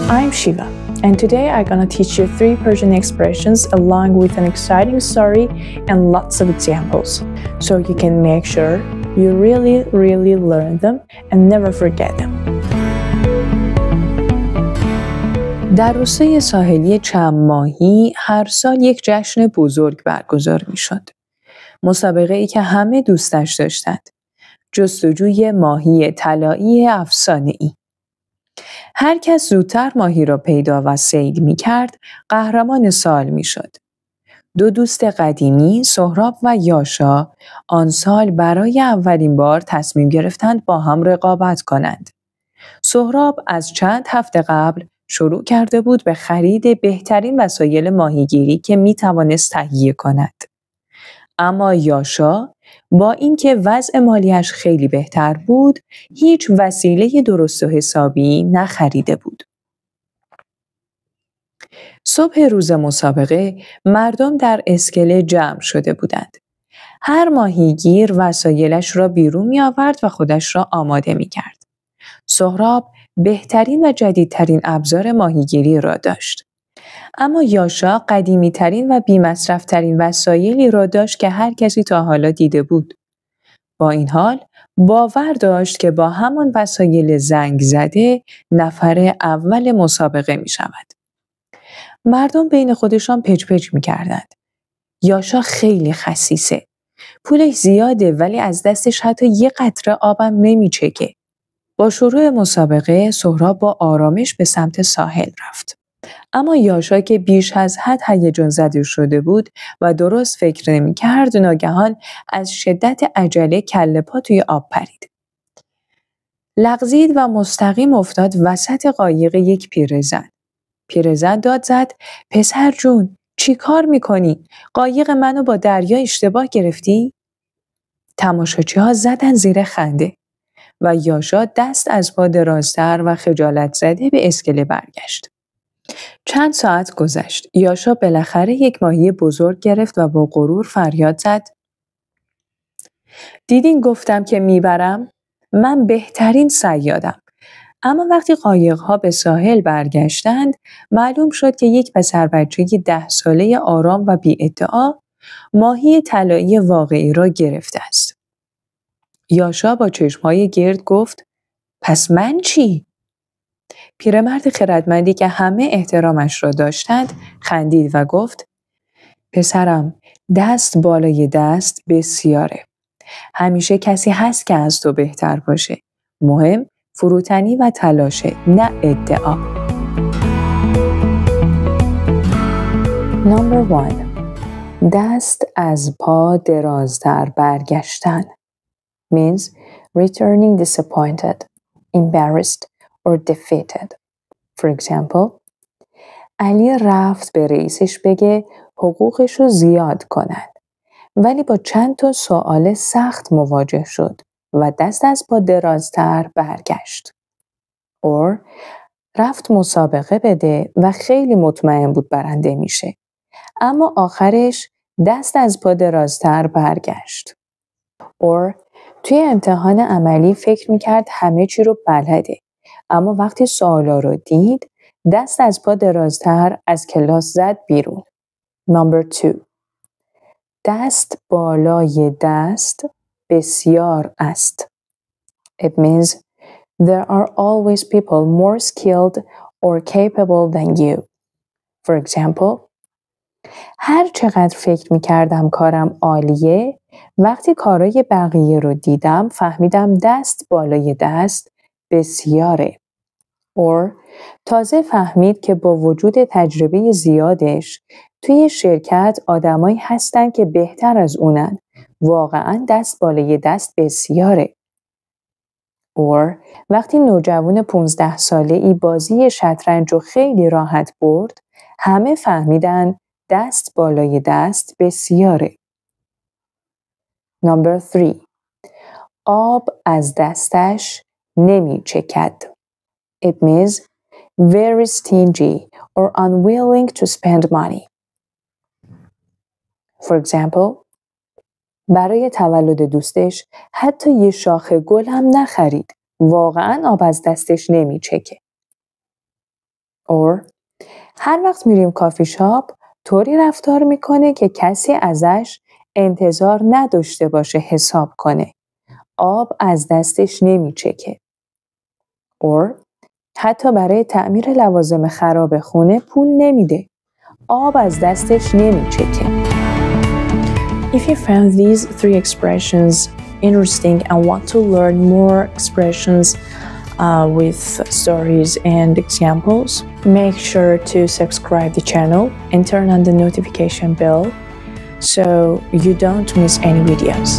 I'm Shiva, and today I'm gonna teach you 3 Persian expressions along with an exciting story and lots of examples, so you can make sure you really learn them and never forget them. در روستای ساحلی چند ماهی هر سال یک جشن بزرگ برگزار می شد. مسابقه ای که همه دوستش داشتند. جستجوی ماهی طلایی افسانه‌ای. هر کس زودتر ماهی را پیدا و صید می کرد، قهرمان سال می شد. 2 دوست قدیمی، سهراب و یاشا، آن سال برای اولین بار تصمیم گرفتند با هم رقابت کنند. سهراب از چند هفته قبل شروع کرده بود به خرید بهترین وسایل ماهیگیری که می توانست تهیه کند. اما یاشا با اینکه وضع مالیش خیلی بهتر بود، هیچ وسیله درست و حسابی نخریده بود. صبح روز مسابقه، مردم در اسکله جمع شده بودند. هر ماهیگیر وسایلش را بیرون می آورد و خودش را آماده می کرد. سهراب بهترین و جدیدترین ابزار ماهیگیری را داشت. اما یاشا قدیمی‌ترین و بی‌مصرف‌ترین وسایلی را داشت که هر کسی تا حالا دیده بود. با این حال، باور داشت که با همان وسایل زنگ زده نفر اول مسابقه می شود. مردم بین خودشان پچ می کردند. یاشا خیلی خسیسه. پولش زیاده ولی از دستش حتی یه قطره آبم نمی چکه. با شروع مسابقه، سهراب با آرامش به سمت ساحل رفت. اما یاشا که بیش از حد هیجان زده شده بود و درست فکر نمی‌کرد، ناگهان از شدت عجله کله پا توی آب پرید. لغزید و مستقیم افتاد وسط قایق یک پیرزن. پیرزن داد زد: پسر جون، چی کار می‌کنی؟ قایق منو با دریا اشتباه گرفتی؟ تماشاچی‌ها زدن زیر خنده و یاشا دست از پا درازتر و خجالت زده به اسکله برگشت. چند ساعت گذشت. یاشا بالاخره یک ماهی بزرگ گرفت و با غرور فریاد زد: دیدین گفتم که میبرم؟ من بهترین صیادم. اما وقتی قایق‌ها به ساحل برگشتند، معلوم شد که یک پسر بچه 10 ساله آرام و بی‌ادعا ماهی طلایی واقعی را گرفته است. یاشا با چشم‌های گرد گفت: پس من چی؟ پیرمرد خردمندی که همه احترامش را داشتند خندید و گفت: پسرم، دست بالای دست بسیاره. همیشه کسی هست که از تو بهتر باشه. مهم فروتنی و تلاشه، نه ادعا. Number 1. دست از پا درازتر برگشتن means returning disappointed, embarrassed or defeated. For example, علی رفت به رئیسش بگه حقوقش رو زیاد کنن، ولی با چند تا سوال سخت مواجه شد و دست از پا درازتر برگشت. or رفت مسابقه بده و خیلی مطمئن بود برنده میشه، اما آخرش دست از پا درازتر برگشت. or توی امتحان عملی فکر میکرد همه چی رو بلده، اما وقتی سوالا رو دید دست از پا درازتر از کلاس زد بیرون. Number 2. دست بالای دست بسیار است. It means there are always people more skilled or capable than you. For example, هر چقدر فکر می‌کردم کارم عالیه، وقتی کارای بقیه رو دیدم فهمیدم دست بالای دست بسیاره. or تازه فهمید که با وجود تجربه زیادش توی شرکت آدمایی هستن که بهتر از اونن. واقعاً دست بالای دست بسیاره. or وقتی نوجوان 15 ساله ای بازی شطرنج رو خیلی راحت برد، همه فهمیدن دست بالای دست بسیاره. Number 3. آب از دستش نمی چکد. It means very stingy or unwilling to spend money. For example, برای تولد دوستش حتی یه شاخه گل هم نخرید. واقعاً آب از دستش نمی چکه. or هر وقت میریم کافی شاپ طوری رفتار میکنه که کسی ازش انتظار نداشته باشه حساب کنه. آب از دستش نمیچکه. or حتی برای تعمیر لوازم خراب خونه پول نمیده. آب از دستش نمیچکه. If you found these 3 expressions interesting and want to learn more expressions with stories and examples, make sure to subscribe the channel and turn on the notification bell so you don't miss any videos.